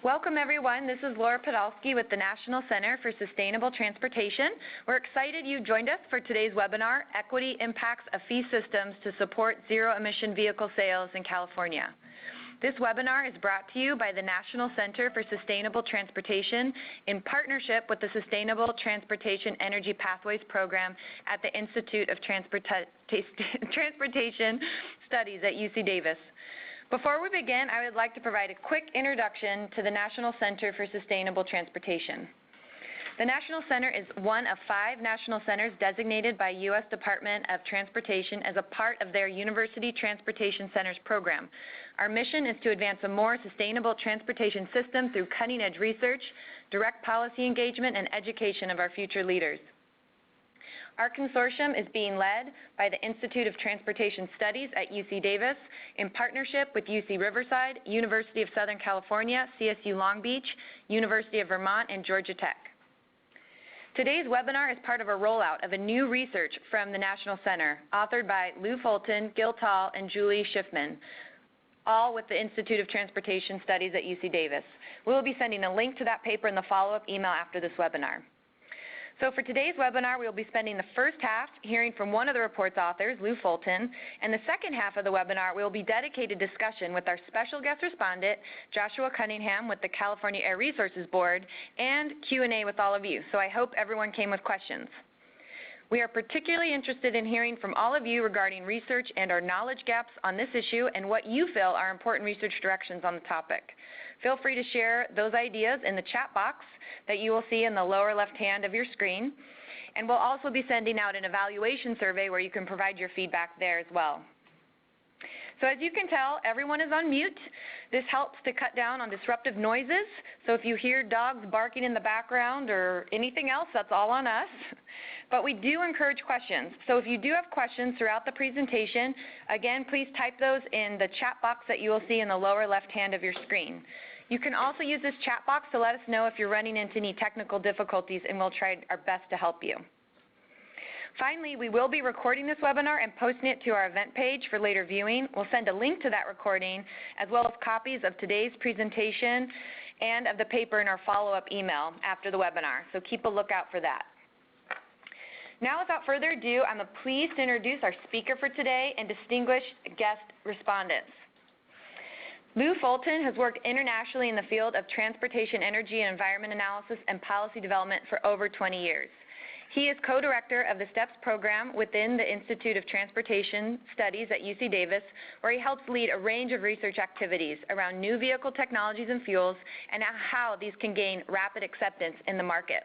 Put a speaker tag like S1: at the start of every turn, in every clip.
S1: Welcome everyone. This is Laura Podolsky with the National Center for Sustainable Transportation. We're excited you joined us for today's webinar, Equity Impacts of Fee Systems to Support Zero-Emission Vehicle Sales in California. This webinar is brought to you by the National Center for Sustainable Transportation in partnership with the Sustainable Transportation Energy Pathways Program at the Institute of Transportation Studies at UC Davis. Before we begin, I would like to provide a quick introduction to the National Center for Sustainable Transportation. The National Center is one of 5 national centers designated by U.S. Department of Transportation as a part of their University Transportation Centers program. Our mission is to advance a more sustainable transportation system through cutting-edge research, direct policy engagement, and education of our future leaders. Our consortium is being led by the Institute of Transportation Studies at UC Davis in partnership with UC Riverside, University of Southern California, CSU Long Beach, University of Vermont, and Georgia Tech. Today's webinar is part of a rollout of a new research from the National Center, authored by Lou Fulton, Gil Tall, and Julie Schiffman, all with the Institute of Transportation Studies at UC Davis. We will be sending a link to that paper in the follow-up email after this webinar. So for today's webinar, we will be spending the first half hearing from one of the report's authors, Lou Fulton, and the second half of the webinar will be dedicated discussion with our special guest respondent, Joshua Cunningham with the California Air Resources Board, and Q&A with all of you. So I hope everyone came with questions. We are particularly interested in hearing from all of you regarding research and our knowledge gaps on this issue and what you feel are important research directions on the topic. Feel free to share those ideas in the chat box that you will see in the lower left hand of your screen. And we'll also be sending out an evaluation survey where you can provide your feedback there as well. So as you can tell, everyone is on mute. This helps to cut down on disruptive noises. So if you hear dogs barking in the background or anything else, that's all on us. But we do encourage questions. So if you do have questions throughout the presentation, again, please type those in the chat box that you will see in the lower left hand of your screen. You can also use this chat box to let us know if you're running into any technical difficulties, and we'll try our best to help you. Finally, we will be recording this webinar and posting it to our event page for later viewing. We'll send a link to that recording as well as copies of today's presentation and of the paper in our follow-up email after the webinar, so keep a lookout for that. Now, without further ado, I'm pleased to introduce our speaker for today and distinguished guest respondents. Lou Fulton has worked internationally in the field of transportation, energy, and environment analysis and policy development for over 20 years. He is co-director of the STEPS program within the Institute of Transportation Studies at UC Davis, where he helps lead a range of research activities around new vehicle technologies and fuels and how these can gain rapid acceptance in the market.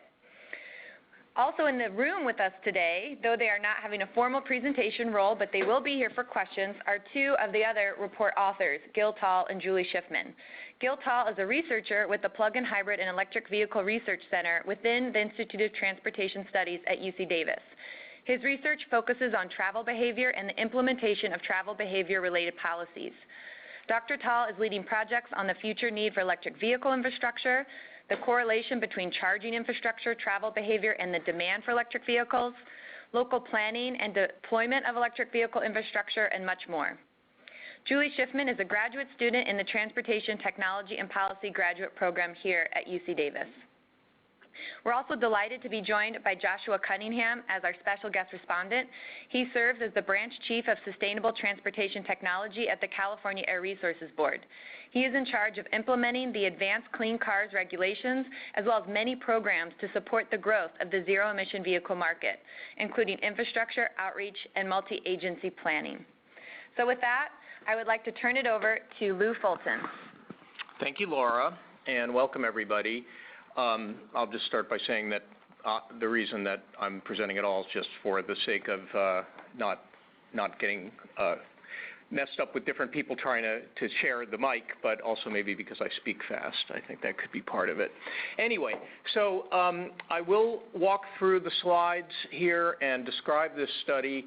S1: Also in the room with us today, though they are not having a formal presentation role, but they will be here for questions, are 2 of the other report authors, Gil Tall and Julie Schiffman. Gil Tall is a researcher with the Plug-in Hybrid and Electric Vehicle Research Center within the Institute of Transportation Studies at UC Davis. His research focuses on travel behavior and the implementation of travel behavior-related policies. Dr. Tall is leading projects on the future need for electric vehicle infrastructure, the correlation between charging infrastructure, travel behavior, and the demand for electric vehicles, local planning and deployment of electric vehicle infrastructure, and much more. Julie Schiffman is a graduate student in the Transportation Technology and Policy Graduate Program here at UC Davis. We're also delighted to be joined by Joshua Cunningham as our special guest respondent. He serves as the Branch Chief of Sustainable Transportation Technology at the California Air Resources Board. He is in charge of implementing the Advanced Clean Cars regulations, as well as many programs to support the growth of the zero-emission vehicle market, including infrastructure, outreach, and multi-agency planning. So with that, I would like to turn it over to Lou Fulton.
S2: Thank you, Laura, and welcome everybody. I'll just start by saying that the reason that I'm presenting at all is just for the sake of not getting messed up with different people trying to share the mic, but also maybe because I speak fast. I think that could be part of it. Anyway, so I will walk through the slides here and describe this study.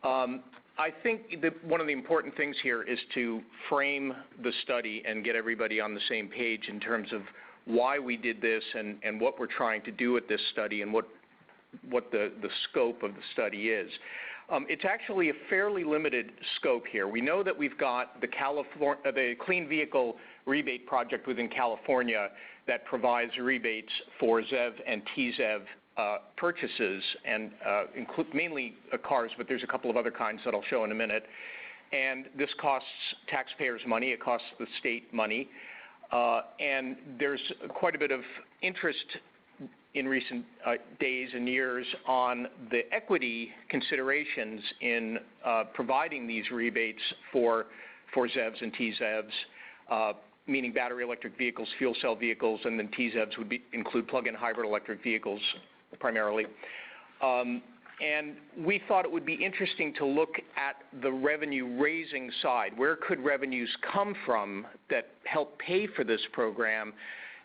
S2: I think that one of the important things here is to frame the study and get everybody on the same page in terms of why we did this and what we're trying to do with this study and what what the scope of the study is. It's actually a fairly limited scope here. We know that we've got the Clean Vehicle Rebate Project within California that provides rebates for ZEV and TZEV purchases, and include mainly cars, but there's a couple of other kinds that I'll show in a minute. And this costs taxpayers money. It costs the state money. And there's quite a bit of interest in recent days and years on the equity considerations in providing these rebates for ZEVs and TZEVs, meaning battery electric vehicles, fuel cell vehicles, and then TZEVs would include plug-in hybrid electric vehicles primarily. And we thought it would be interesting to look at the revenue-raising side. Where could revenues come from that help pay for this program?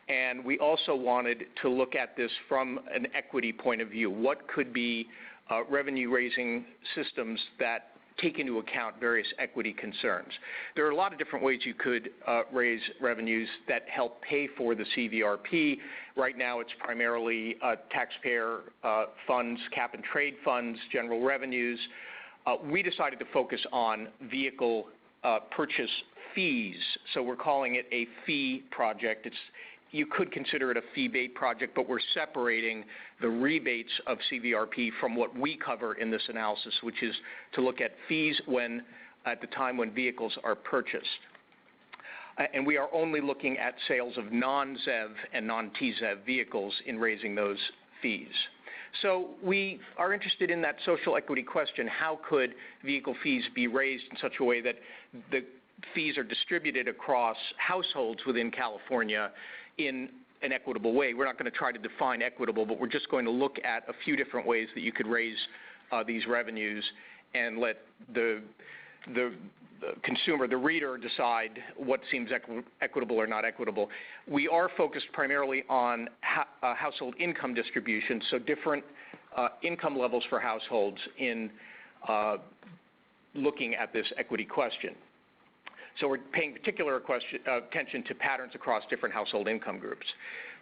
S2: And we also wanted to look at this from an equity point of view. What could be revenue-raising systems that take into account various equity concerns? There are a lot of different ways you could raise revenues that help pay for the CVRP. Right now, it's primarily taxpayer funds, cap-and-trade funds, general revenues. We decided to focus on vehicle purchase fees, so we're calling it a fee project. You could consider it a fee-based project, but we're separating the rebates of CVRP from what we cover in this analysis, which is to look at fees at the time when vehicles are purchased. And we are only looking at sales of non-ZEV and non-TZEV vehicles in raising those fees. So we are interested in that social equity question. How could vehicle fees be raised in such a way that the fees are distributed across households within California in an equitable way? We're not going to try to define equitable, but we're just going to look at a few different ways that you could raise these revenues and let the consumer, the reader, decide what seems equitable or not equitable. We are focused primarily on household income distribution, so different income levels for households in looking at this equity question. So we're paying particular attention to patterns across different household income groups.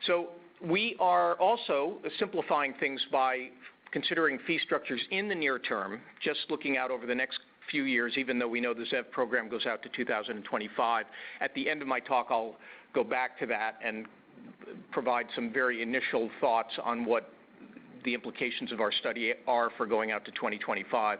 S2: So we are also simplifying things by considering fee structures in the near term, just looking out over the next few years, even though we know the ZEV program goes out to 2025. At the end of my talk, I'll go back to that and provide some very initial thoughts on what the implications of our study are for going out to 2025.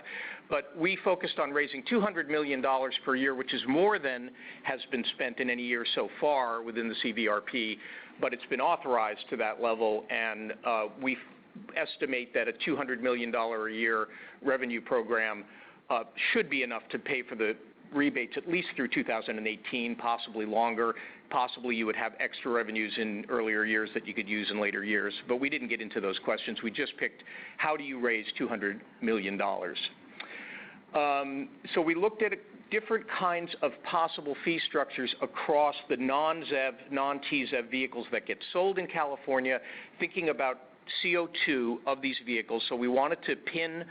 S2: But we focused on raising $200 million per year, which is more than has been spent in any year so far within the CVRP, but it's been authorized to that level, and we estimate that a $200 million a year revenue program should be enough to pay for the rebates at least through 2018, possibly longer. Possibly you would have extra revenues in earlier years that you could use in later years. But we didn't get into those questions. We just picked how do you raise $200 million. So we looked at different kinds of possible fee structures across the non-ZEV, non-TZEV vehicles that get sold in California, thinking about CO2 of these vehicles. So we wanted to pin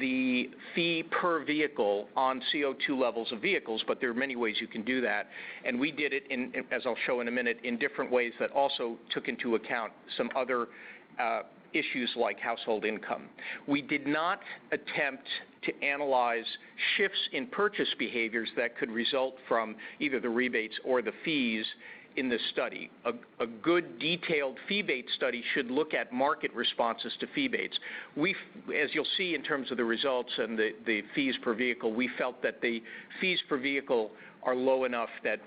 S2: the fee per vehicle on CO2 levels of vehicles, but there are many ways you can do that. And we did it, as I'll show in a minute, in different ways that also took into account some other issues like household income. We did not attempt to analyze shifts in purchase behaviors that could result from either the rebates or the fees in this study. A good detailed fee-based study should look at market responses to fee-bates. As you'll see in terms of the results and the fees per vehicle, we felt that the fees per vehicle are low enough that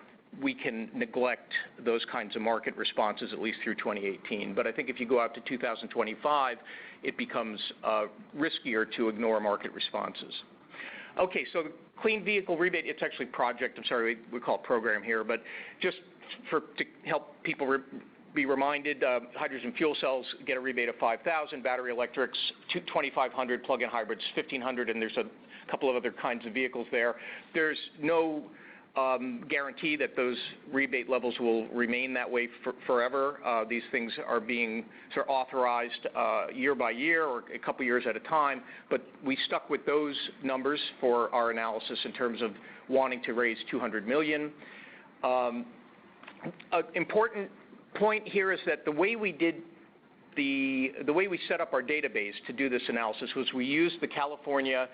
S2: we can neglect those kinds of market responses at least through 2018. But I think if you go out to 2025, it becomes riskier to ignore market responses. Okay, so the Clean Vehicle Rebate, it's actually project, I'm sorry, we call it program here, but just to help people be reminded, hydrogen fuel cells get a rebate of $5,000, battery electrics $2,500, plug-in hybrids $1,500, and there's a couple of other kinds of vehicles there. There's no guarantee that those rebate levels will remain that way forever. These things are being sort of authorized year by year or a couple years at a time, but we stuck with those numbers for our analysis in terms of wanting to raise $200 million. An important point here is that the way we did the way we set up our database to do this analysis was we used the California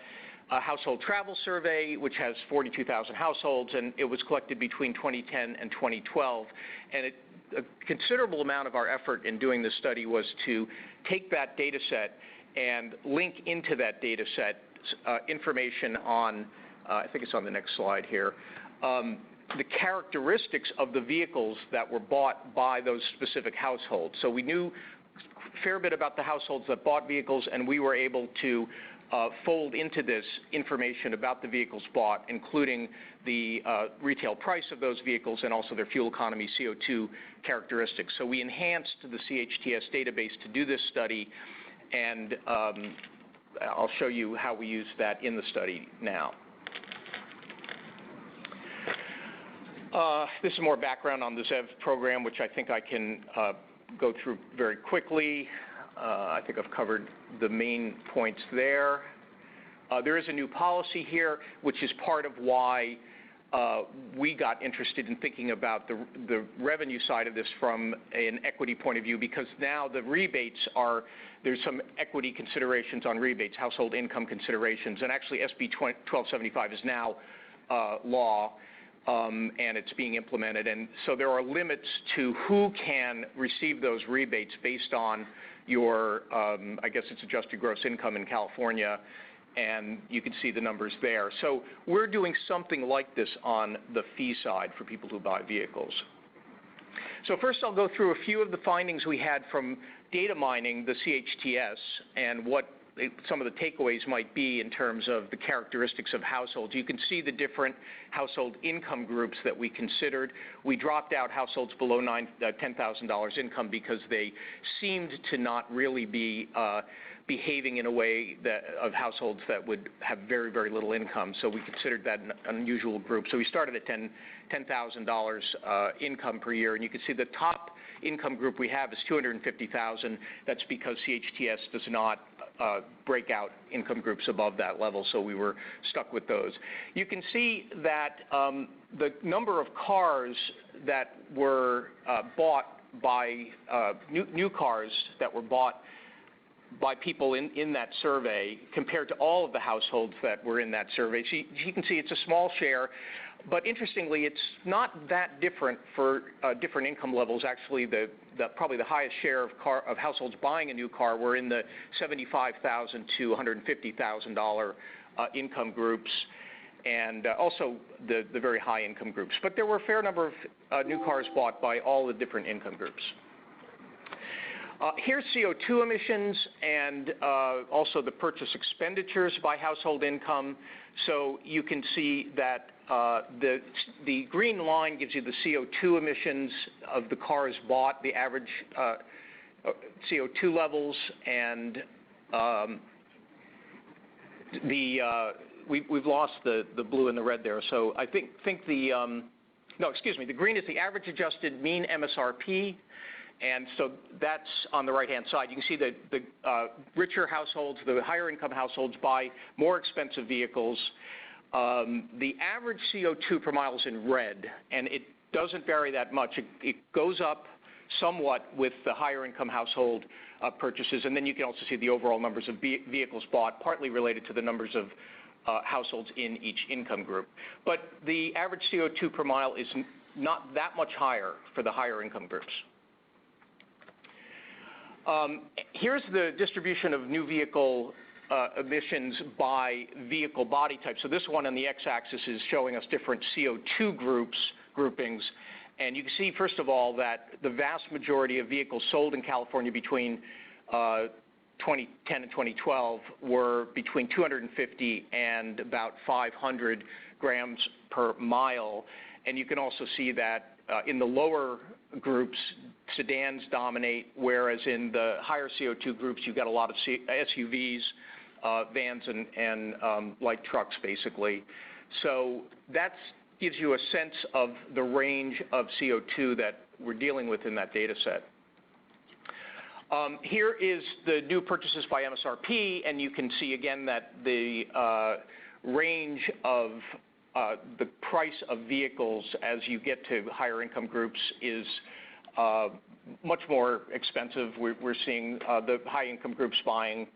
S2: Household Travel Survey, which has 42,000 households, and it was collected between 2010 and 2012. And a considerable amount of our effort in doing this study was to take that data set and link into that data set information on, I think it's on the next slide here, the characteristics of the vehicles that were bought by those specific households. So we knew a fair bit about the households that bought vehicles, and we were able to fold into this information about the vehicles bought, including the retail price of those vehicles and also their fuel economy, CO2 characteristics. So we enhanced the CHTS database to do this study, and I'll show you how we use that in the study now. This is more background on the ZEV program, which I think I can go through very quickly. I think I've covered the main points there. There is a new policy here, which is part of why we got interested in thinking about the revenue side of this from an equity point of view, because now the rebates are, there's some equity considerations on rebates, household income considerations, and actually SB 1275 is now law. And it's being implemented, and so there are limits to who can receive those rebates based on your, I guess it's adjusted gross income in California, and you can see the numbers there. So we're doing something like this on the fee side for people who buy vehicles. So first I'll go through a few of the findings we had from data mining the CHTS and what some of the takeaways might be in terms of the characteristics of households. You can see the different household income groups that we considered. We dropped out households below $10,000 income because they seemed to not really be behaving in a way that of households that would have very, very little income. So we considered that an unusual group. So we started at $10,000 income per year, and you can see the top income group we have is $250,000. That's because CHTS does not break out income groups above that level, so we were stuck with those. You can see that the number of cars that were bought by new cars that were bought by people in that survey compared to all of the households that were in that survey. So you can see it's a small share, but interestingly, it's not that different for different income levels. Actually, probably the highest share of households buying a new car were in the $75,000 to $150,000 income groups, and also the very high income groups. But there were a fair number of new cars bought by all the different income groups. Here's CO2 emissions and also the purchase expenditures by household income. So you can see that the green line gives you the CO2 emissions of the cars bought, the average CO2 levels, and we've lost the blue and the red there. So I think the no, excuse me, the green is the average adjusted mean MSRP. And so that's on the right-hand side. You can see that the richer households, the higher income households buy more expensive vehicles. The average CO2 per mile is in red, and it doesn't vary that much. It goes up somewhat with the higher income household purchases, and then you can also see the overall numbers of vehicles bought, partly related to the numbers of households in each income group. But the average CO2 per mile is not that much higher for the higher income groups. Here's the distribution of new vehicle emissions by vehicle body type. So this one on the x-axis is showing us different CO2 groupings. And you can see, first of all, that the vast majority of vehicles sold in California between 2010 and 2012 were between 250 and about 500 grams per mile. And you can also see that in the lower groups, sedans dominate, whereas in the higher CO2 groups, you've got a lot of SUVs, vans, and light trucks, basically. So that gives you a sense of the range of CO2 that we're dealing with in that data set. Here is the new purchases by MSRP, and you can see again that the range of the price of vehicles as you get to higher income groups is much more expensive. We're seeing the high-income groups buying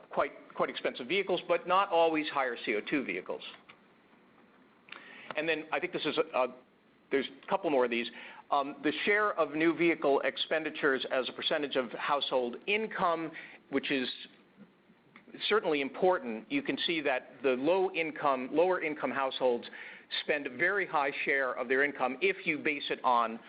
S2: quite expensive vehicles, but not always higher CO2 vehicles. And then I think this is there's a couple more of these. The share of new vehicle expenditures as a percentage of household income, which is certainly important. You can see that the lower income households spend a very high share of their income if you base it on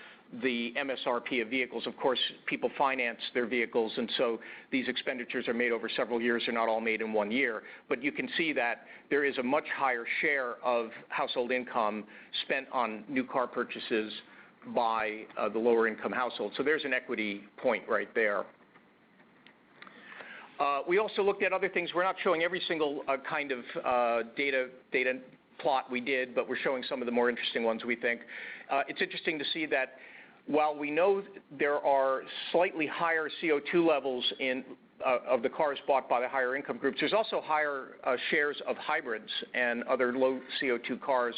S2: the MSRP of vehicles. Of course, people finance their vehicles, and so these expenditures are made over several years. They're not all made in 1 year. But you can see that there is a much higher share of household income spent on new car purchases by the lower income households. So there's an equity point right there. We also looked at other things. We're not showing every single kind of data plot we did, but we're showing some of the more interesting ones, we think. It's interesting to see that while we know there are slightly higher CO2 levels of the cars bought by the higher income groups, there's also higher shares of hybrids and other low CO2 cars.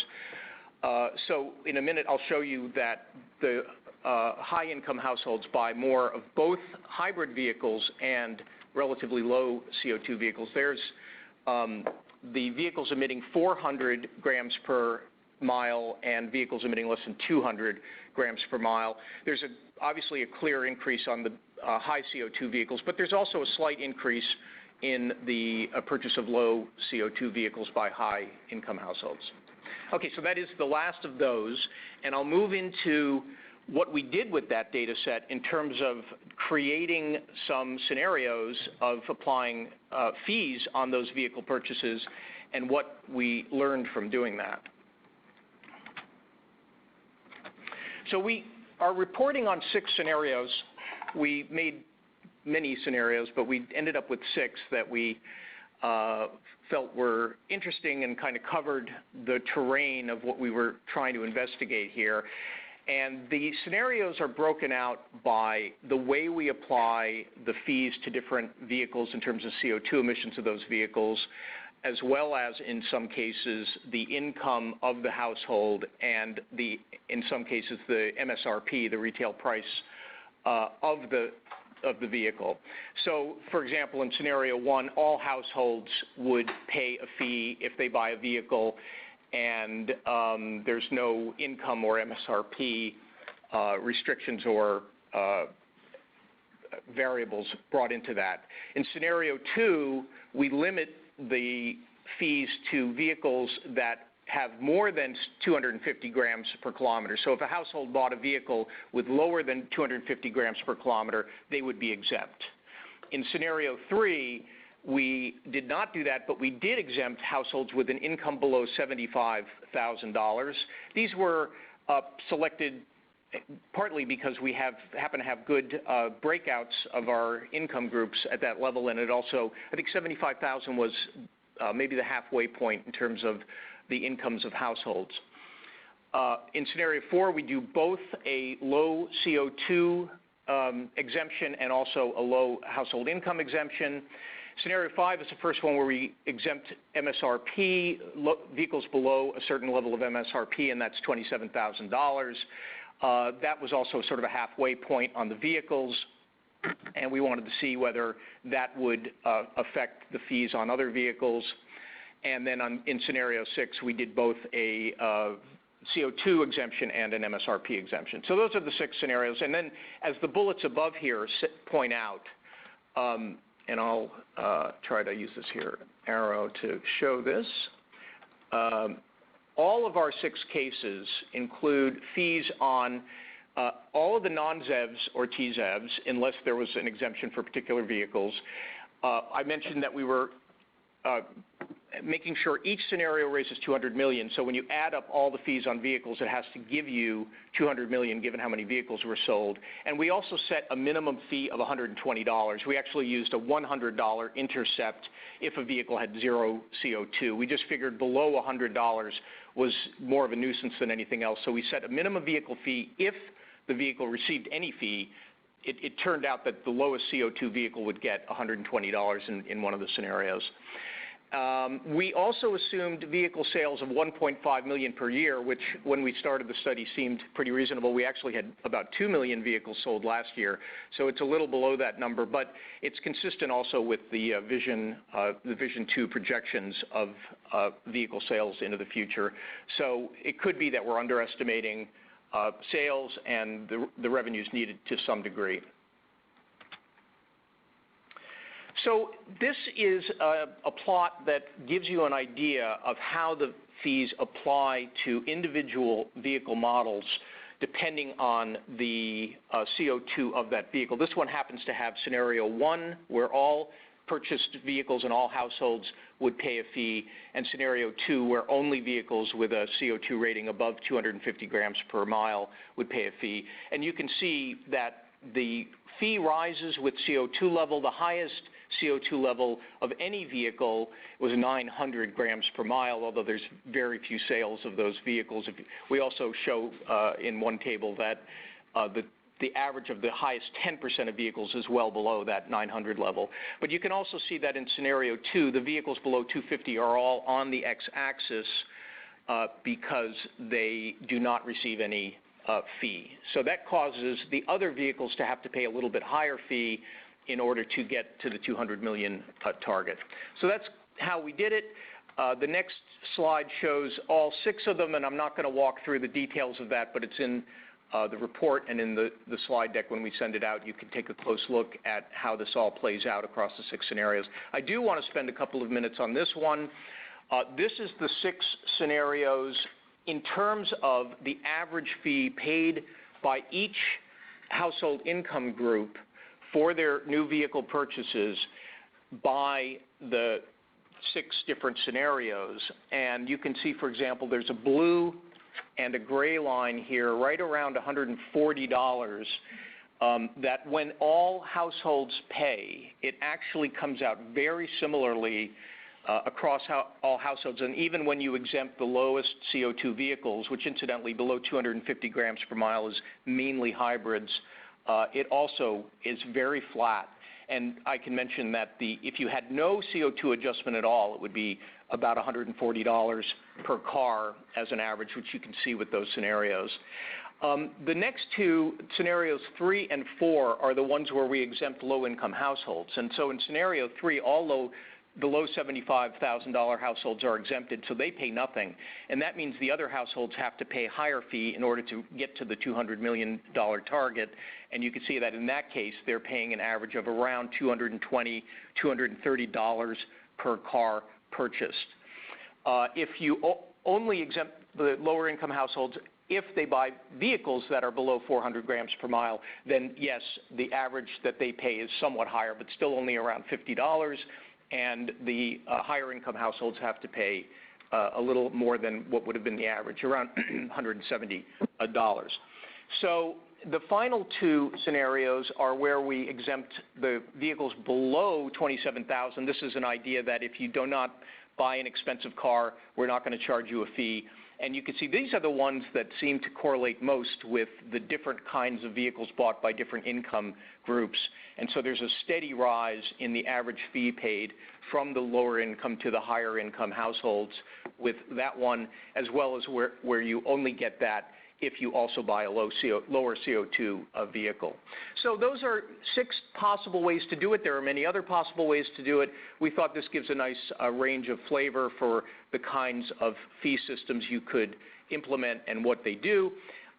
S2: So in a minute, I'll show you that the high-income households buy more of both hybrid vehicles and relatively low CO2 vehicles. There's the vehicles emitting 400 grams per mile and vehicles emitting less than 200 grams per mile. There's obviously a clear increase on the high CO2 vehicles, but there's also a slight increase in the purchase of low CO2 vehicles by high-income households. Okay, so that is the last of those, and I'll move into what we did with that data set in terms of creating some scenarios of applying fees on those vehicle purchases and what we learned from doing that. So we are reporting on 6 scenarios. We made many scenarios, but we ended up with 6 that we felt were interesting and kind of covered the terrain of what we were trying to investigate here. And the scenarios are broken out by the way we apply the fees to different vehicles in terms of CO2 emissions of those vehicles, as well as, in some cases, the income of the household and, in some cases, the MSRP, the retail price of the vehicle. So, for example, in scenario 1, all households would pay a fee if they buy a vehicle, and there's no income or MSRP restrictions or variables brought into that. In scenario 2, we limit the fees to vehicles that have more than 250 grams per kilometer. So if a household bought a vehicle with lower than 250 grams per kilometer, they would be exempt. In scenario 3, we did not do that, but we did exempt households with an income below $75,000. These were selected partly because we happen to have good breakouts of our income groups at that level, and it also, I think 75,000 was maybe the halfway point in terms of the incomes of households. In scenario 4, we do both a low CO2 exemption and also a low household income exemption. Scenario 5 is the first one where we exempt MSRP, vehicles below a certain level of MSRP, and that's $27,000. That was also sort of a halfway point on the vehicles, and we wanted to see whether that would affect the fees on other vehicles. And then in scenario 6, we did both a CO2 exemption and an MSRP exemption. So those are the 6 scenarios. And then as the bullets above here point out, and I'll try to use this here arrow to show this. All of our 6 cases include fees on all of the non-ZEVs or TZEVs, unless there was an exemption for particular vehicles. I mentioned that we were making sure each scenario raises $200 million. So when you add up all the fees on vehicles, it has to give you $200 million, given how many vehicles were sold. And we also set a minimum fee of $120. We actually used a $100 intercept if a vehicle had 0 CO2. We just figured below $100 was more of a nuisance than anything else. So we set a minimum vehicle fee. If the vehicle received any fee, it turned out that the lowest CO2 vehicle would get $120 in one of the scenarios. We also assumed vehicle sales of 1.5 million per year, which when we started the study seemed pretty reasonable. We actually had about 2 million vehicles sold last year, so it's a little below that number, but it's consistent also with the Vision 2 projections of vehicle sales into the future. So it could be that we're underestimating sales and the revenues needed to some degree. So this is a plot that gives you an idea of how the fees apply to individual vehicle models depending on the CO2 of that vehicle. This one happens to have scenario 1, where all purchased vehicles in all households would pay a fee, and scenario 2, where only vehicles with a CO2 rating above 250 grams per mile would pay a fee. And you can see that the fee rises with CO2 level. The highest CO2 level of any vehicle was 900 grams per mile, although there's very few sales of those vehicles. We also show in one table that the average of the highest 10% of vehicles is well below that 900 level. But you can also see that in scenario 2, the vehicles below 250 are all on the x-axis because they do not receive any fee. So that causes the other vehicles to have to pay a little bit higher fee in order to get to the 200 million target. So that's how we did it. The next slide shows all 6 of them, and I'm not going to walk through the details of that, but it's in the report and in the slide deck when we send it out. You can take a close look at how this all plays out across the 6 scenarios. I do want to spend a couple of minutes on this one. This is the 6 scenarios in terms of the average fee paid by each household income group for their new vehicle purchases by the 6 different scenarios. And you can see, for example, there's a blue and a gray line here right around $140 that when all households pay, it actually comes out very similarly across all households. And even when you exempt the lowest CO2 vehicles, which incidentally below 250 grams per mile is mainly hybrids, it also is very flat. And I can mention that if you had no CO2 adjustment at all, it would be about $140 per car as an average, which you can see with those scenarios. The next 2, scenarios 3 and 4, are the ones where we exempt low-income households. And so in scenario 3, all below $75,000 households are exempted, so they pay nothing. And that means the other households have to pay a higher fee in order to get to the $200 million target. And you can see that in that case, they're paying an average of around $220, $230 per car purchased. If you only exempt the lower income households, if they buy vehicles that are below 400 grams per mile, then yes, the average that they pay is somewhat higher, but still only around $50. And the higher income households have to pay a little more than what would have been the average, around $170. So the final 2 scenarios are where we exempt the vehicles below $27,000. This is an idea that if you do not buy an expensive car, we're not going to charge you a fee. And you can see these are the ones that seem to correlate most with the different kinds of vehicles bought by different income groups. And so there's a steady rise in the average fee paid from the lower income to the higher income households with that one, as well as where you only get that if you also buy a lower CO2 vehicle. So those are 6 possible ways to do it. There are many other possible ways to do it. We thought this gives a nice range of flavor for the kinds of fee systems you could implement and what they do.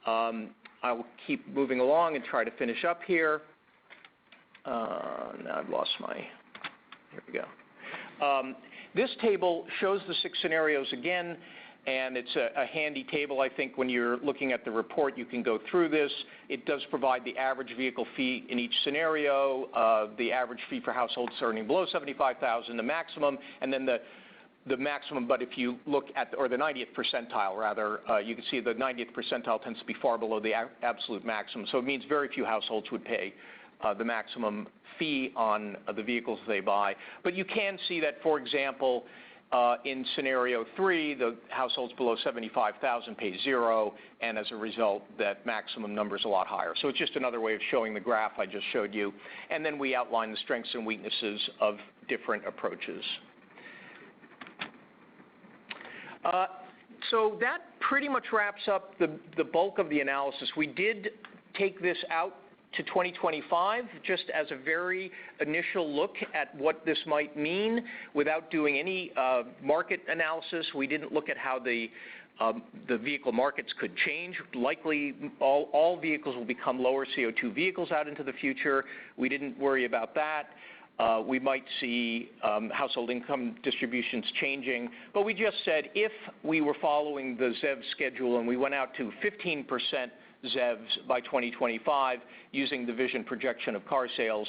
S2: I'll keep moving along and try to finish up here. Now I've lost here we go. This table shows the 6 scenarios again. And it's a handy table. I think when you're looking at the report, you can go through this. It does provide the average vehicle fee in each scenario, the average fee for households earning below $75,000, the maximum, and then the maximum. But if you look at, or the 90th percentile rather, you can see the 90th percentile tends to be far below the absolute maximum. So it means very few households would pay the maximum fee on the vehicles they buy. But you can see that, for example, in scenario 3, the households below $75,000 pay 0, and as a result, that maximum number is a lot higher. So it's just another way of showing the graph I just showed you. And then we outline the strengths and weaknesses of different approaches. So that pretty much wraps up the bulk of the analysis. We did take this out to 2025 just as a very initial look at what this might mean without doing any market analysis. We didn't look at how the vehicle markets could change. Likely, all vehicles will become lower CO2 vehicles out into the future. We didn't worry about that. We might see household income distributions changing. But we just said if we were following the ZEV schedule and we went out to 15% ZEVs by 2025 using the vision projection of car sales,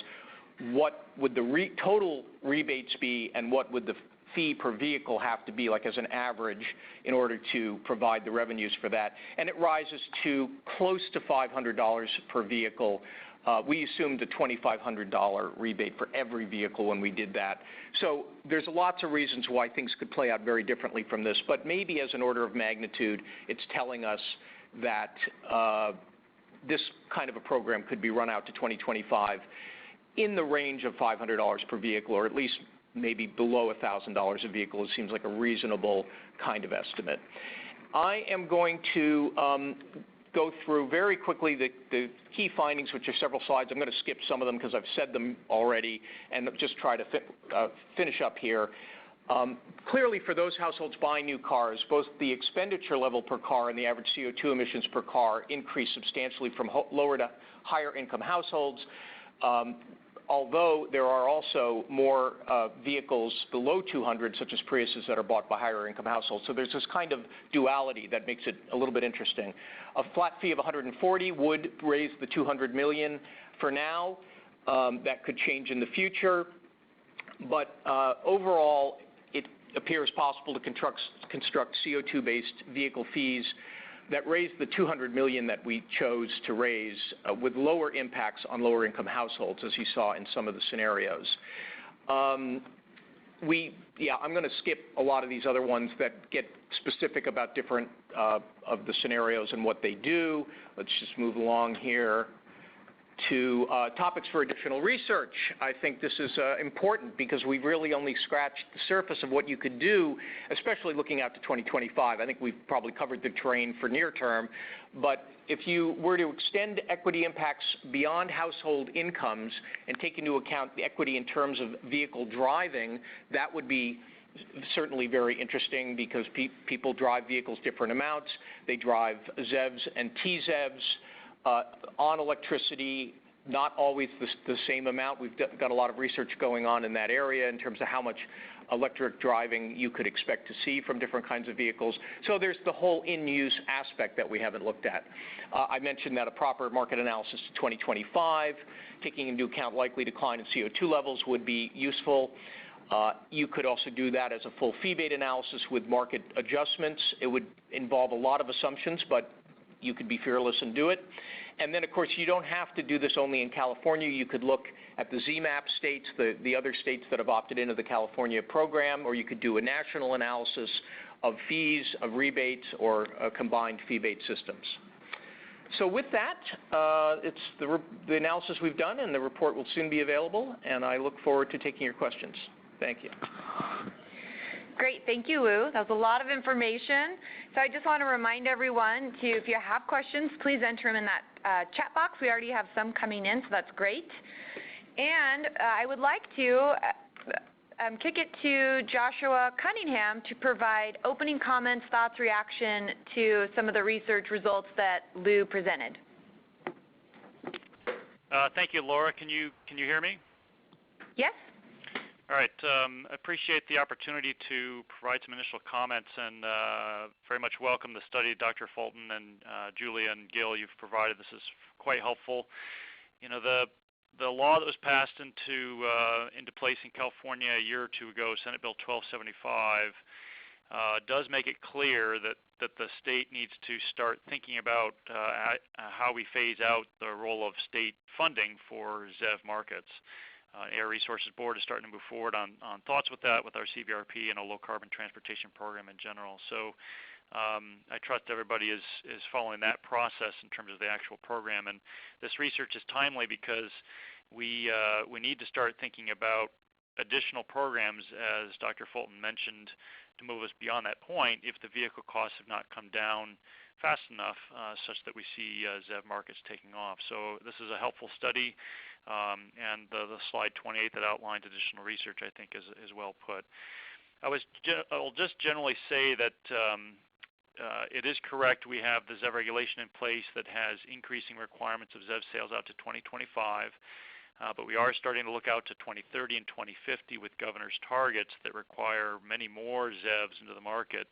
S2: what would the total rebates be and what would the fee per vehicle have to be, like as an average, in order to provide the revenues for that? And it rises to close to $500 per vehicle. We assumed a $2,500 rebate for every vehicle when we did that. So there's lots of reasons why things could play out very differently from this, but maybe as an order of magnitude, it's telling us that this kind of a program could be run out to 2025 in the range of $500 per vehicle, or at least maybe below $1,000 a vehicle. It seems like a reasonable kind of estimate. I am going to go through very quickly the key findings, which are several slides. I'm going to skip some of them because I've said them already, and just try to finish up here. Clearly, for those households buying new cars, both the expenditure level per car and the average CO2 emissions per car increase substantially from lower to higher income households. Although there are also more vehicles below 200, such as Priuses, that are bought by higher income households. So there's this kind of duality that makes it a little bit interesting. A flat fee of 140 would raise the 200 million for now. That could change in the future. But overall, it appears possible to construct CO2-based vehicle fees that raise the 200 million that we chose to raise with lower impacts on lower income households, as you saw in some of the scenarios. I'm going to skip a lot of these other ones that get specific about different of the scenarios and what they do. Let's just move along here to topics for additional research. I think this is important because we've really only scratched the surface of what you could do, especially looking out to 2025. I think we've probably covered the terrain for near term, but if you were to extend equity impacts beyond household incomes and take into account the equity in terms of vehicle driving, that would be certainly very interesting because people drive vehicles different amounts. They drive ZEVs and TZEVs. On electricity, not always the same amount. We've got a lot of research going on in that area in terms of how much electric driving you could expect to see from different kinds of vehicles. So there's the whole in-use aspect that we haven't looked at. I mentioned that a proper market analysis to 2025, taking into account likely decline in CO2 levels, would be useful. You could also do that as a full fee-based analysis with market adjustments. It would involve a lot of assumptions, but you could be fearless and do it. And then, of course, you don't have to do this only in California. You could look at the ZMAP states, the other states that have opted into the California program, or you could do a national analysis of fees, of rebates, or combined fee-based systems. So with that, it's the analysis we've done, and the report will soon be available, and I look forward to taking your questions. Thank you.
S1: Great, thank you, Lou. That was a lot of information. So I just want to remind everyone to, if you have questions, please enter them in that chat box. We already have some coming in, so that's great. And I would like to kick it to Joshua Cunningham to provide opening comments, thoughts, reaction to some of the research results that Lou presented.
S3: Thank you, Laura. Can you hear me?
S1: Yes.
S3: All right. I appreciate the opportunity to provide some initial comments, and very much welcome the study Dr. Fulton and Julia and Gil you've provided. This is quite helpful. You know, the law that was passed into place in California a year or two ago, Senate Bill 1275, does make it clear that the state needs to start thinking about how we phase out the role of state funding for ZEV markets. Air Resources Board is starting to move forward on thoughts with that, with our CVRP and a low-carbon transportation program in general. So I trust everybody is following that process in terms of the actual program. And this research is timely because we need to start thinking about additional programs, as Dr. Fulton mentioned, to move us beyond that point if the vehicle costs have not come down fast enough such that we see ZEV markets taking off. So this is a helpful study, and the slide 28 that outlines additional research I think is well put. I'll just generally say that it is correct we have the ZEV regulation in place that has increasing requirements of ZEV sales out to 2025. But we are starting to look out to 2030 and 2050 with governor's targets that require many more ZEVs into the market,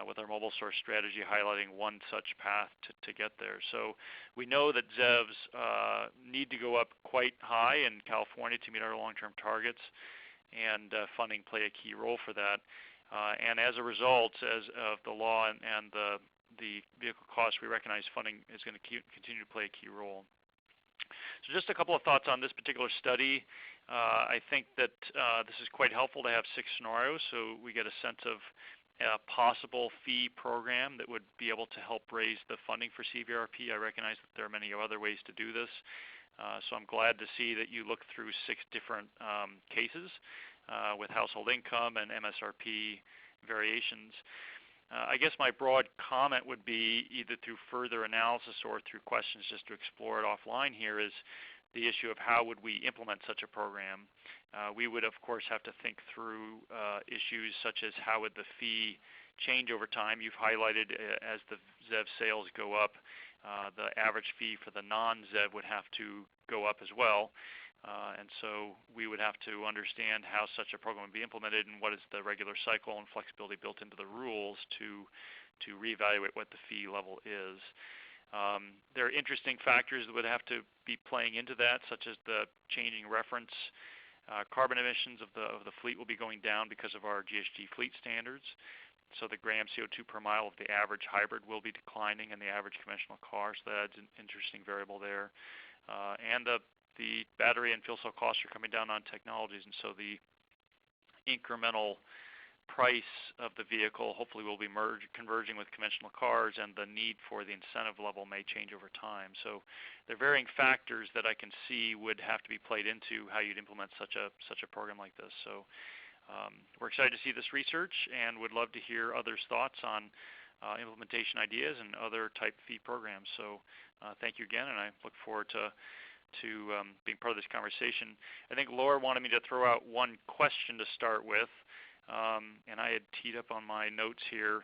S3: with our mobile source strategy highlighting one such path to get there. So we know that ZEVs need to go up quite high in California to meet our long-term targets, and funding play a key role for that. And as a result, as of the law and the vehicle costs, we recognize funding is going to continue to play a key role. So just a couple of thoughts on this particular study. I think that this is quite helpful to have 6 scenarios, so we get a sense of a possible fee program that would be able to help raise the funding for CVRP. I recognize that there are many other ways to do this, so I'm glad to see that you look through 6 different cases with household income and MSRP variations. I guess my broad comment would be, either through further analysis or through questions just to explore it offline here, is the issue of how would we implement such a program. We would, of course, have to think through issues such as how would the fee change over time. You've highlighted as the ZEV sales go up, the average fee for the non-ZEV would have to go up as well. And so we would have to understand how such a program would be implemented and what is the regular cycle and flexibility built into the rules to reevaluate what the fee level is. There are interesting factors that would have to be playing into that, such as the changing reference carbon emissions of the fleet will be going down because of our GHG fleet standards. So the gram CO2 per mile of the average hybrid will be declining and the average conventional car, so that's an interesting variable there. And the battery and fuel cell costs are coming down on technologies, and so the incremental price of the vehicle hopefully will be converging with conventional cars, and the need for the incentive level may change over time. So there are varying factors that I can see would have to be played into how you'd implement such a program like this. So we're excited to see this research and would love to hear others' thoughts on implementation ideas and other type fee programs. So thank you again, and I look forward to being part of this conversation. I think Laura wanted me to throw out one question to start with, and I had teed up on my notes here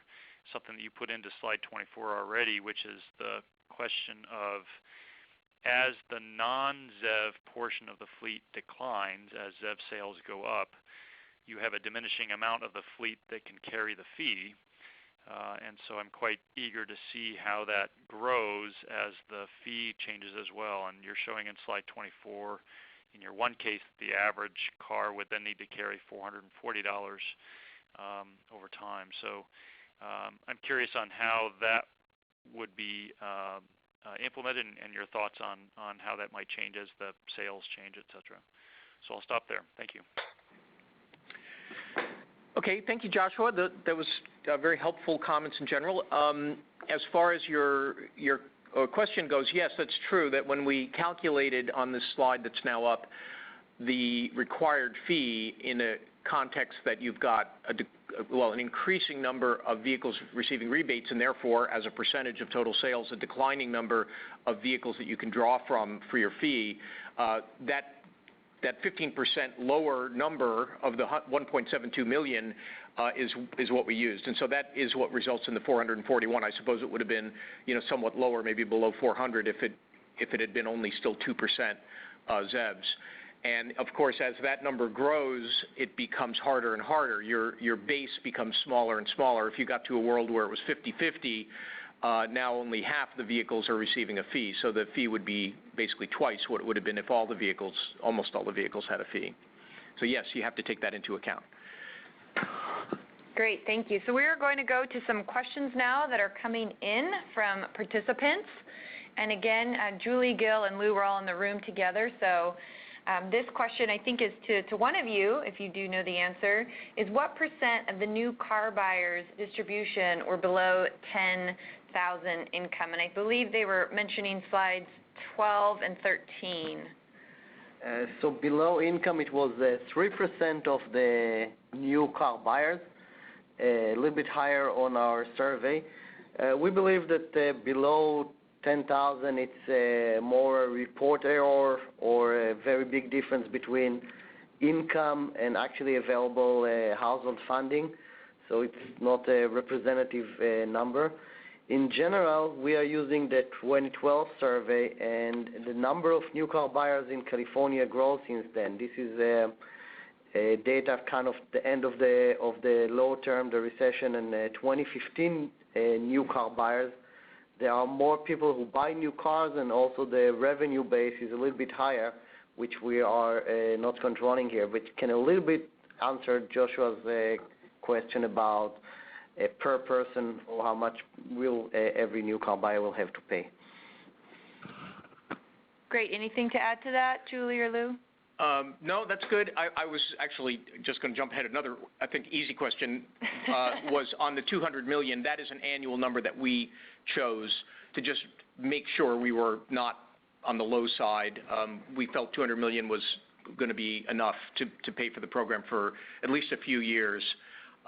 S3: something that you put into slide 24 already, which is the question of, as the non-ZEV portion of the fleet declines, as ZEV sales go up, you have a diminishing amount of the fleet that can carry the fee. And so I'm quite eager to see how that grows as the fee changes as well. And you're showing in slide 24, in your one case, the average car would then need to carry $440 over time. So I'm curious on how that would be implemented and your thoughts on how that might change as the sales change, et cetera. So I'll stop there. Thank you.
S2: Okay, thank you, Joshua. That was very helpful comments in general. As far as your question goes, yes, that's true that when we calculated on this slide that's now up the required fee in a context that you've got an increasing number of vehicles receiving rebates, and therefore, as a percentage of total sales, a declining number of vehicles that you can draw from for your fee, that 15% lower number of the 1.72 million is what we used, and so that is what results in the 441. I suppose it would have been, somewhat lower, maybe below 400, if it had been only still 2% ZEVs. And of course, as that number grows, it becomes harder and harder. Your base becomes smaller and smaller. If you got to a world where it was 50-50. Now only half the vehicles are receiving a fee, so the fee would be basically twice what it would have been if almost all the vehicles had a fee. So yes, you have to take that into account.
S1: Great, thank you. So we are going to go to some questions now that are coming in from participants. And again, Julie, Gil, and Lou were all in the room together, so this question I think is to one of you, if you do know the answer, is what % of the new car buyers distribution were below 10,000 income? And I believe they were mentioning slides 12 and 13.
S4: So below income, it was 3% of the new car buyers, a little bit higher on our survey. We believe that below 10,000, it's more a report error or a very big difference between income and actually available household funding. So it's not a representative number. In general, we are using the 2012 survey, and the number of new car buyers in California grows since then. This is data kind of the end of the low term, the recession, and 2015 new car buyers. There are more people who buy new cars, and also the revenue base is a little bit higher, which we are not controlling here, which can a little bit answer Joshua's question about per person or how much will every new car buyer will have to pay.
S1: Great. Anything to add to that, Julie or Lou?
S2: No, that's good. I was actually just going to jump ahead. Another, I think, easy question was on the $200 million. That is an annual number that we chose to just make sure we were not on the low side. We felt $200 million was going to be enough to pay for the program for at least a few years.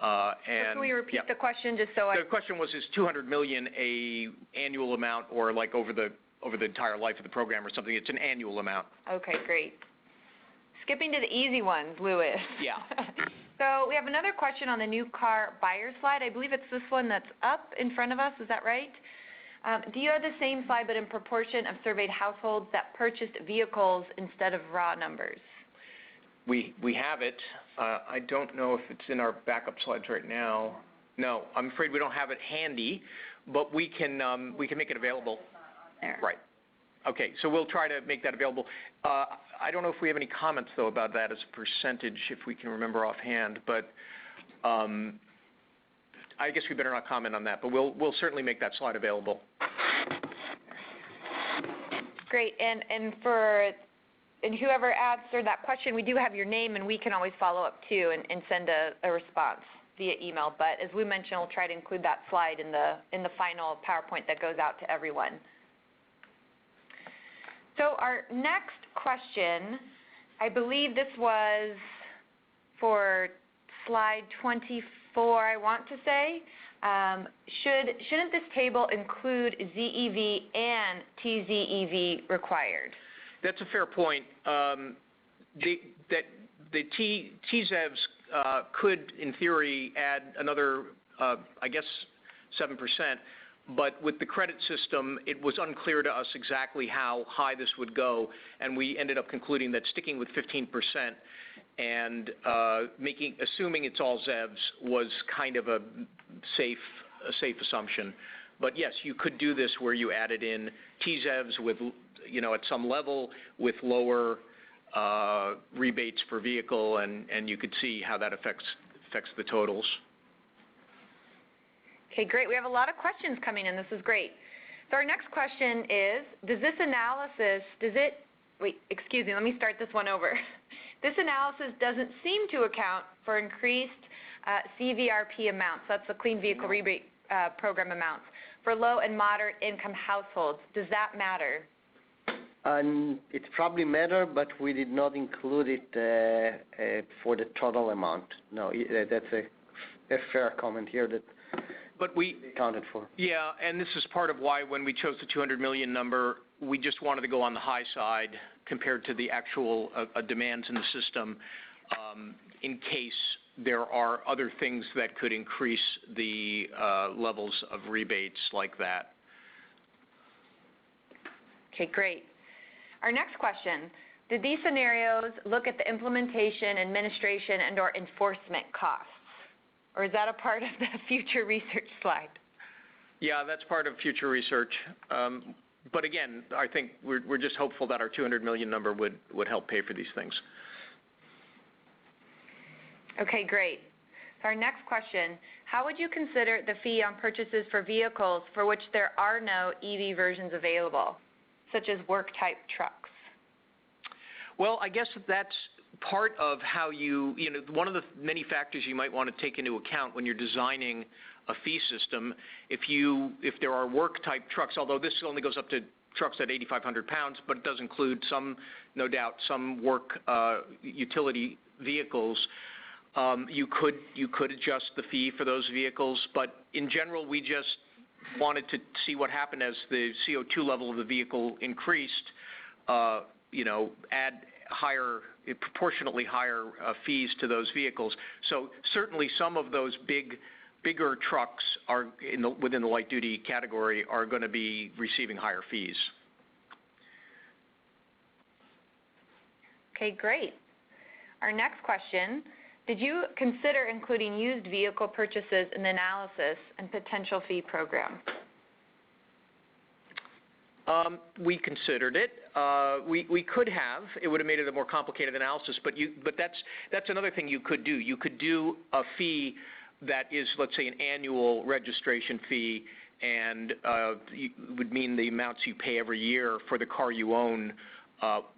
S1: Can we repeat the question just so
S2: The question was, is $200 million a annual amount or like over the entire life of the program or something? It's an annual amount.
S1: Okay, great. Skipping to the easy ones, Louis.
S2: Yeah.
S1: So we have another question on the new car buyer slide. I believe it's this one that's up in front of us. Is that right? Do you have the same slide but in proportion of surveyed households that purchased vehicles instead of raw numbers?
S2: We have it. I don't know if it's in our backup slides right now. No, I'm afraid we don't have it handy, but we can make it available.
S1: There.
S2: Right. Okay, so we'll try to make that available. I don't know if we have any comments, though, about that as a percentage, if we can remember offhand, but I guess we better not comment on that, but we'll certainly make that slide available.
S1: Great, and whoever answered that question, we do have your name, and we can always follow up, too, and send a response via email. But as we mentioned, we'll try to include that slide in the final PowerPoint that goes out to everyone. So our next question, I believe this was for slide 24, I want to say. Shouldn't this table include ZEV and TZEV required?
S2: That's a fair point. The TZEVs could, in theory, add another, I guess, 7%. But with the credit system, it was unclear to us exactly how high this would go, and we ended up concluding that sticking with 15% and assuming it's all ZEVs was kind of a safe assumption. But yes, you could do this where you added in TZEVs with, at some level with lower rebates per vehicle, and you could see how that affects the totals.
S1: Okay, great. We have a lot of questions coming in. This is great. So our next question is, let me start this one over. This analysis doesn't seem to account for increased CVRP amounts. That's the Clean Vehicle Rebate Program amounts for low and moderate income households. Does that matter?
S4: It probably matter, but we did not include it for the total amount. No, that's a fair comment here that we accounted for.
S2: Yeah, and this is part of why when we chose the $200 million number, we just wanted to go on the high side compared to the actual demands in the system in case there are other things that could increase the levels of rebates like that.
S1: Okay, great. Our next question, did these scenarios look at the implementation, administration, and or enforcement costs? Or is that a part of the future research slide?
S2: Yeah, that's part of future research. But again, I think we're just hopeful that our $200 million number would help pay for these things.
S1: Okay, great. So our next question, how would you consider the fee on purchases for vehicles for which there are no EV versions available, such as work-type trucks?
S2: Well, I guess that's part of how one of the many factors you might want to take into account when you're designing a fee system. If there are work-type trucks, although this only goes up to trucks at 8,500 pounds, but it does include some, no doubt, some work utility vehicles. You could adjust the fee for those vehicles, but in general, we just wanted to see what happened as the CO2 level of the vehicle increased. Add proportionately higher fees to those vehicles. So certainly, some of those bigger trucks are within the light-duty category are going to be receiving higher fees.
S1: Okay, great. Our next question, did you consider including used vehicle purchases in the analysis and potential fee program?
S2: We considered it. We could have. It would have made it a more complicated analysis, but that's another thing you could do. You could do a fee that is, let's say, an annual registration fee, and would mean the amounts you pay every year for the car you own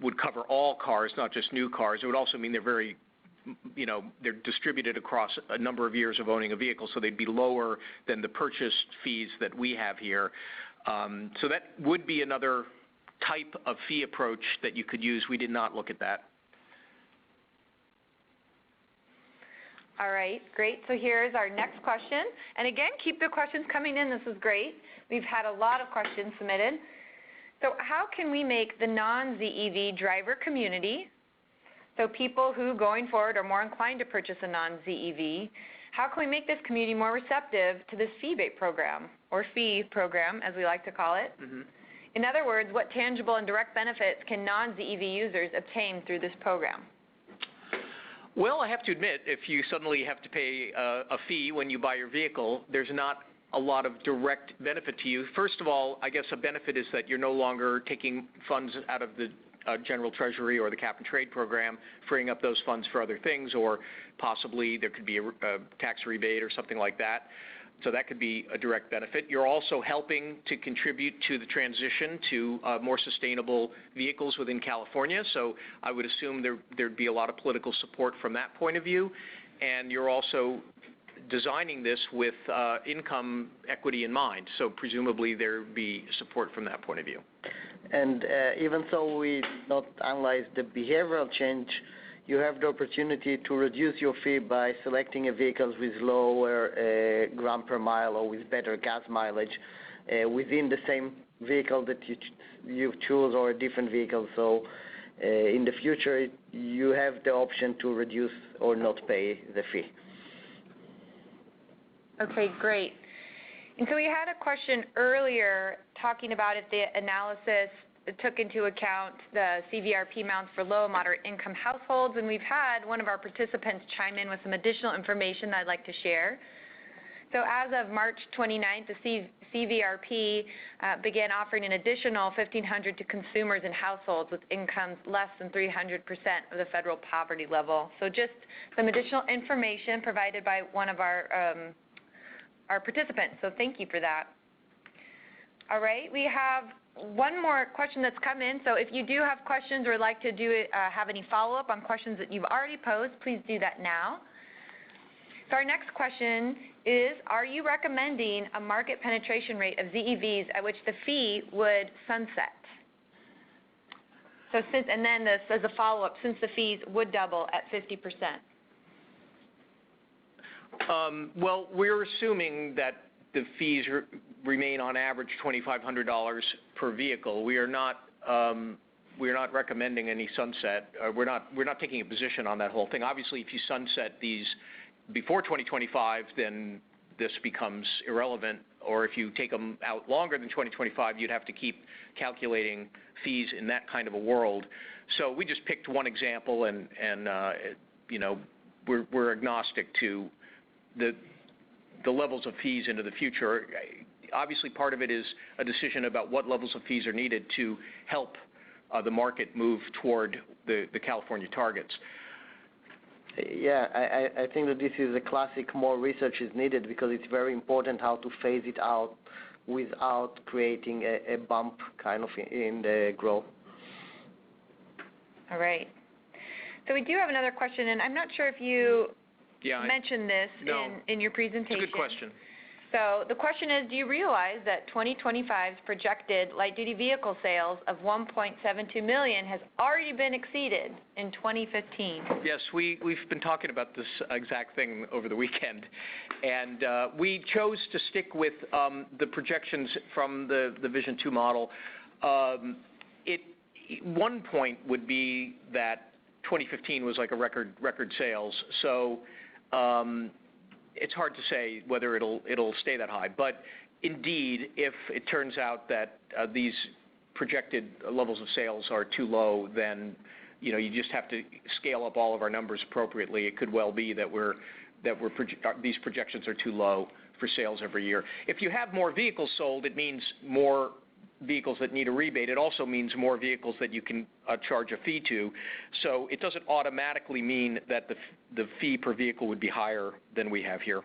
S2: would cover all cars, not just new cars. It would also mean they're distributed across a number of years of owning a vehicle, so they'd be lower than the purchase fees that we have here. So that would be another type of fee approach that you could use. We did not look at that.
S1: All right, great. So here's our next question. And again, keep the questions coming in. This is great. We've had a lot of questions submitted. So how can we make the non-ZEV driver community, so people who going forward are more inclined to purchase a non-ZEV, how can we make this community more receptive to this rebate program, or fee program as we like to call it? Mm-hmm. In other words, what tangible and direct benefits can non-ZEV users obtain through this program?
S2: Well, I have to admit, if you suddenly have to pay a fee when you buy your vehicle, there's not a lot of direct benefit to you. First of all, I guess a benefit is that you're no longer taking funds out of the general treasury or the cap and trade program, freeing up those funds for other things, or possibly there could be a tax rebate or something like that. So that could be a direct benefit. You're also helping to contribute to the transition to more sustainable vehicles within California. So I would assume there'd be a lot of political support from that point of view. And you're also designing this with income equity in mind. So presumably there'd be support from that point of view.
S4: And even though we did not analyze the behavioral change, you have the opportunity to reduce your fee by selecting a vehicle with lower gram per mile or with better gas mileage within the same vehicle that you choose, or a different vehicle. So in the future, you have the option to reduce or not pay the fee.
S1: Okay, great. And so we had a question earlier talking about if the analysis took into account the CVRP amounts for low and moderate income households, and we've had one of our participants chime in with some additional information that I'd like to share. So as of March 29th, the CVRP began offering an additional $1,500 to consumers and households with incomes less than 300% of the federal poverty level. So just some additional information provided by one of our participants. So thank you for that. All right, we have one more question that's come in. So if you do have questions or would like to have any follow-up on questions that you've already posed, please do that now. So our next question is, are you recommending a market penetration rate of ZEVs at which the fee would sunset? So and then this as a follow-up, since the fees would double at 50%.
S2: Well, we're assuming that the fees remain on average $2,500 per vehicle. We are not recommending any sunset. We're not taking a position on that whole thing. Obviously, if you sunset these before 2025, then this becomes irrelevant. Or if you take them out longer than 2025, you'd have to keep calculating fees in that kind of a world. So we just picked one example, and we're agnostic to the levels of fees into the future. Obviously, part of it is a decision about what levels of fees are needed to help the market move toward the California targets.
S4: Yeah, I think that this is a classic, more research is needed, because it's very important how to phase it out without creating a bump kind of in the growth.
S1: All right. So we do have another question, and I'm not sure if you mentioned this in your presentation.
S2: It's a good question.
S1: So the question is, do you realize that 2025's projected light-duty vehicle sales of 1.72 million has already been exceeded in 2015?
S2: Yes, we've been talking about this exact thing over the weekend, and we chose to stick with the projections from the Vision 2 model. One point would be that 2015 was like a record sales, so it's hard to say whether it'll stay that high. But indeed, if it turns out that these projected levels of sales are too low, then you just have to scale up all of our numbers appropriately. It could well be that these projections are too low for sales every year. If you have more vehicles sold, it means more vehicles that need a rebate. It also means more vehicles that you can charge a fee to. So it doesn't automatically mean that the fee per vehicle would be higher than we have here.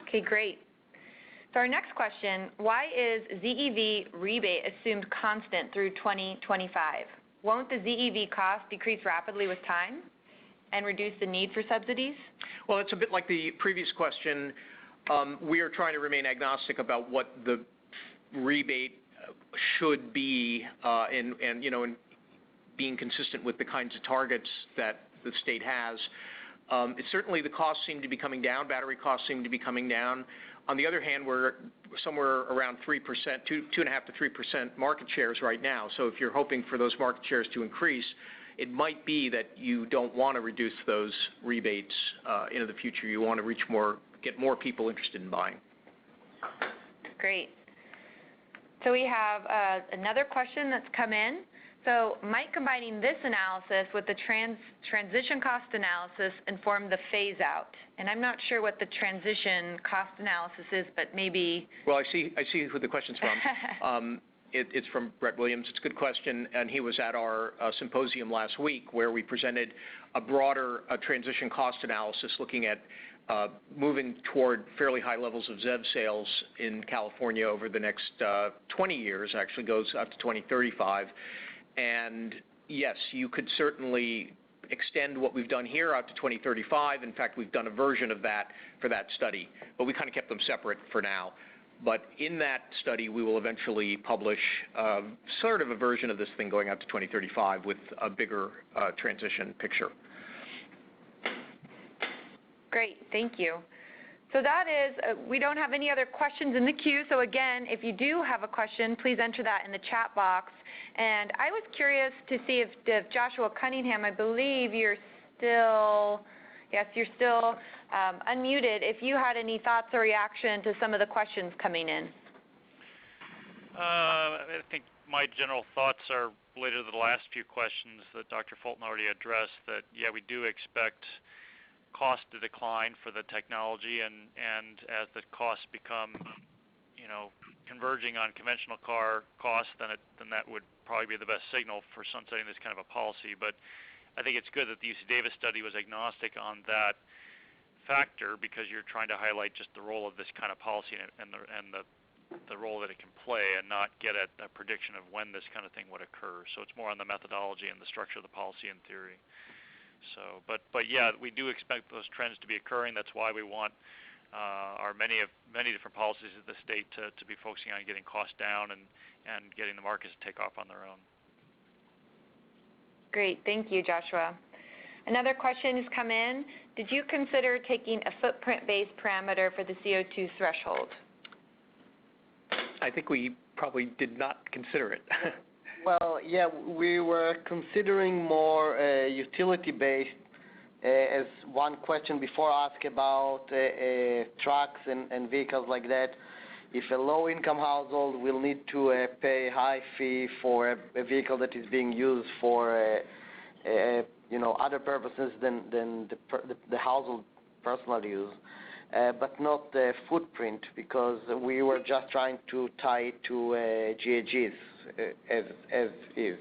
S1: Okay, great. So our next question, why is ZEV rebate assumed constant through 2025? Won't the ZEV cost decrease rapidly with time and reduce the need for subsidies?
S2: Well, it's a bit like the previous question. We are trying to remain agnostic about what the rebate should be, and being consistent with the kinds of targets that the state has. Certainly the costs seem to be coming down. Battery costs seem to be coming down. On the other hand, we're somewhere around 3%, 2.5% to 3% market shares right now. So if you're hoping for those market shares to increase, it might be that you don't want to reduce those rebates into the future. You want to get more people interested in buying.
S1: Great. So we have another question that's come in. So might combining this analysis with the transition cost analysis inform the phase out? And I'm not sure what the transition cost analysis is, but maybe.
S2: Well, I see who the question's from. It's from Brett Williams. It's a good question, and he was at our symposium last week where we presented a broader transition cost analysis looking at moving toward fairly high levels of ZEV sales in California over the next 20 years, actually goes up to 2035. And yes, you could certainly extend what we've done here out to 2035. In fact, we've done a version of that for that study, but we kind of kept them separate for now. But in that study, we will eventually publish sort of a version of this thing going out to 2035 with a bigger transition picture.
S1: Great, thank you. So that is, we don't have any other questions in the queue. So again, if you do have a question, please enter that in the chat box. And I was curious to see if Joshua Cunningham, I believe you're still, yes, you're still unmuted, if you had any thoughts or reaction to some of the questions coming in.
S3: I think my general thoughts are related to the last few questions that Dr. Fulton already addressed, that, yeah, we do expect cost to decline for the technology, and as the costs become, converging on conventional car costs, then that would probably be the best signal for sunsetting this kind of a policy. But I think it's good that the UC Davis study was agnostic on that factor, because you're trying to highlight just the role of this kind of policy and the role that it can play, and not get at a prediction of when this kind of thing would occur. So it's more on the methodology and the structure of the policy in theory. So, but yeah, we do expect those trends to be occurring. That's why we want our many different policies of the state to be focusing on getting costs down and getting the markets to take off on their own.
S1: Great, thank you, Joshua. Another question has come in. Did you consider taking a footprint-based parameter for the CO2 threshold?
S2: I think we probably did not consider it.
S4: Well, yeah, we were considering more utility-based, as one question before asked about trucks and vehicles like that. If a low-income household will need to pay a high fee for a vehicle that is being used for other purposes than the household personal use, but not the footprint, because we were just trying to tie it to GHGs as is.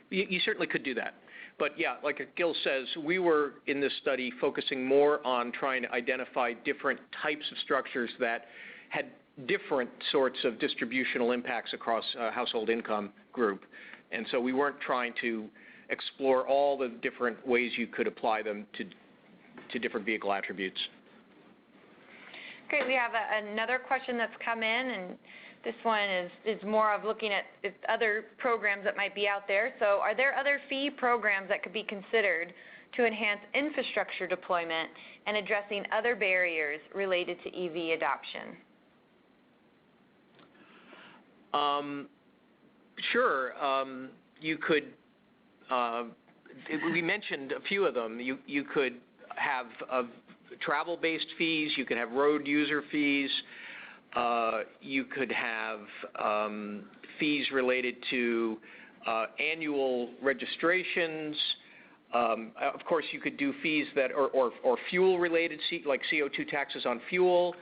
S2: You certainly could do that. But yeah, like Gil says, we were in this study focusing more on trying to identify different types of structures that had different sorts of distributional impacts across a household income group. And so we weren't trying to explore all the different ways you could apply them to different vehicle attributes.
S1: Great. We have another question that's come in, and this one is more of looking at other programs that might be out there. So are there other fee programs that could be considered to enhance infrastructure deployment and addressing other barriers related to EV adoption?
S2: Sure. You could, we mentioned a few of them. You could have travel-based fees. You could have road user fees. You could have fees related to annual registrations. Of course, you could do fees that or fuel-related, like CO2 taxes on fuel.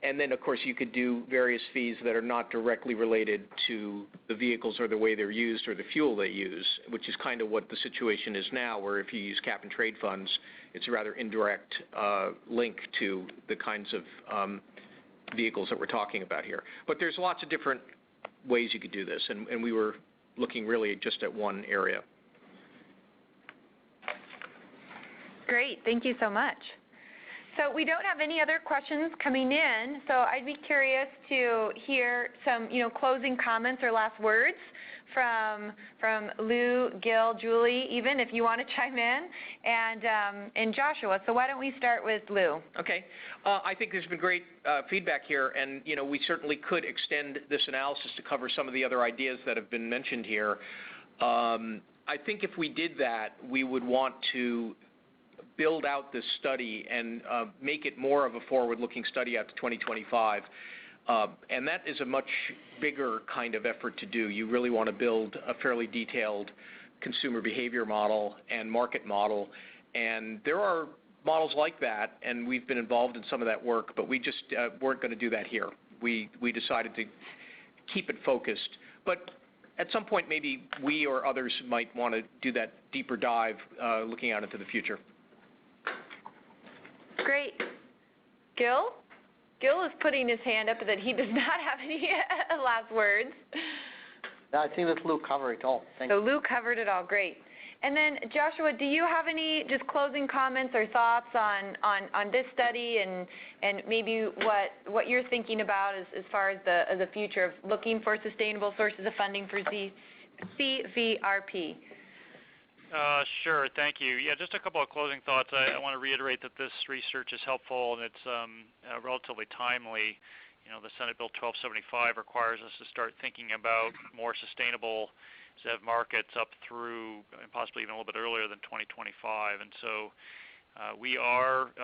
S2: And then, of course, you could do various fees that are not directly related to the vehicles or the way they're used or the fuel they use, which is kind of what the situation is now, where if you use cap-and-trade funds, it's a rather indirect link to the kinds of vehicles that we're talking about here. But there's lots of different ways you could do this, and we were looking really just at one area.
S1: Great. Thank you so much. So we don't have any other questions coming in, so I'd be curious to hear some, closing comments or last words from Lou, Gil, Julie, even if you want to chime in, and Joshua. So why don't we start with Lou?
S2: Okay. I think there's been great feedback here, and we certainly could extend this analysis to cover some of the other ideas that have been mentioned here. I think if we did that, we would want to build out this study and make it more of a forward-looking study out to 2025. And that is a much bigger kind of effort to do. You really want to build a fairly detailed consumer behavior model and market model. And there are models like that, and we've been involved in some of that work, but we just weren't going to do that here. We decided to keep it focused. But at some point, maybe we or others might want to do that deeper dive looking out into the future.
S1: Great. Gil? Gil is putting his hand up that he does not have any last words.
S4: No, I think that Lou covered it all. Thank you.
S1: So Lou covered it all. Great. And then, Joshua, do you have any just closing comments or thoughts on this study and maybe what you're thinking about as far as the future of looking for sustainable sources of funding for CVRP?
S3: Sure, thank you. Yeah, just a couple of closing thoughts. I want to reiterate that this research is helpful and it's relatively timely. The Senate Bill 1275 requires us to start thinking about more sustainable ZEV markets up through and possibly even a little bit earlier than 2025. And so we are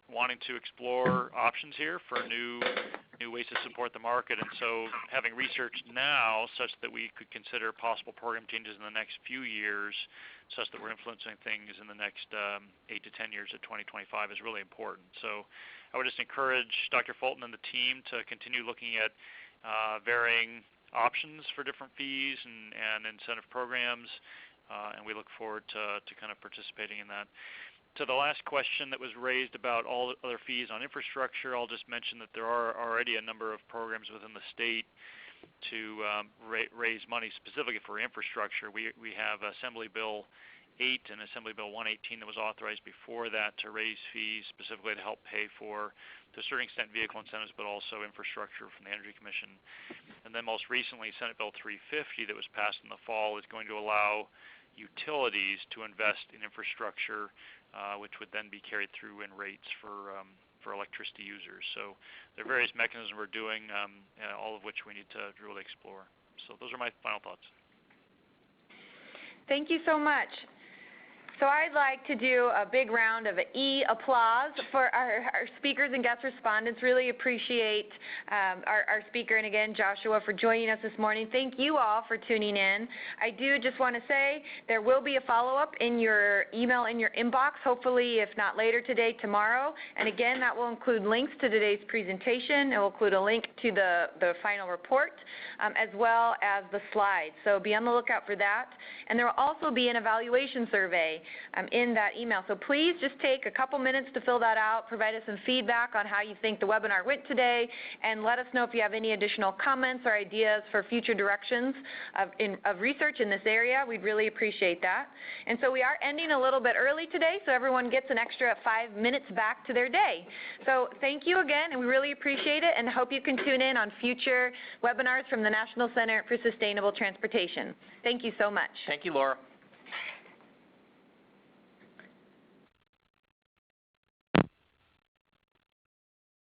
S3: wanting to explore options here for new ways to support the market. And so having researched now such that we could consider possible program changes in the next few years such that we're influencing things in the next 8 to 10 years of 2025 is really important. So I would just encourage Dr. Fulton and the team to continue looking at varying options for different fees and incentive programs, and we look forward to kind of participating in that. To the last question that was raised about all other fees on infrastructure, I'll just mention that there are already a number of programs within the state to raise money specifically for infrastructure. We have Assembly Bill 8 and Assembly Bill 118 that was authorized before that to raise fees specifically to help pay for, to a certain extent, vehicle incentives, but also infrastructure from the Energy Commission. And then most recently, Senate Bill 350 that was passed in the fall is going to allow utilities to invest in infrastructure, which would then be carried through in rates for electricity users. So there are various mechanisms we're doing, all of which we need to really explore. So those are my final thoughts.
S1: Thank you so much. So I'd like to do a big round of applause for our speakers and guest respondents. Really appreciate our speaker, and again, Joshua, for joining us this morning. Thank you all for tuning in. I do just want to say there will be a follow-up in your email in your inbox, hopefully if not later today, tomorrow. And again, that will include links to today's presentation. It will include a link to the final report as well as the slides. So be on the lookout for that. And there will also be an evaluation survey in that email. So please just take a couple minutes to fill that out, provide us some feedback on how you think the webinar went today, and let us know if you have any additional comments or ideas for future directions of research in this area. We'd really appreciate that. And so we are ending a little bit early today, so everyone gets an extra 5 minutes back to their day. So thank you again, and we really appreciate it, and hope you can tune in on future webinars from the National Center for Sustainable Transportation. Thank you so much.
S2: Thank you, Laura.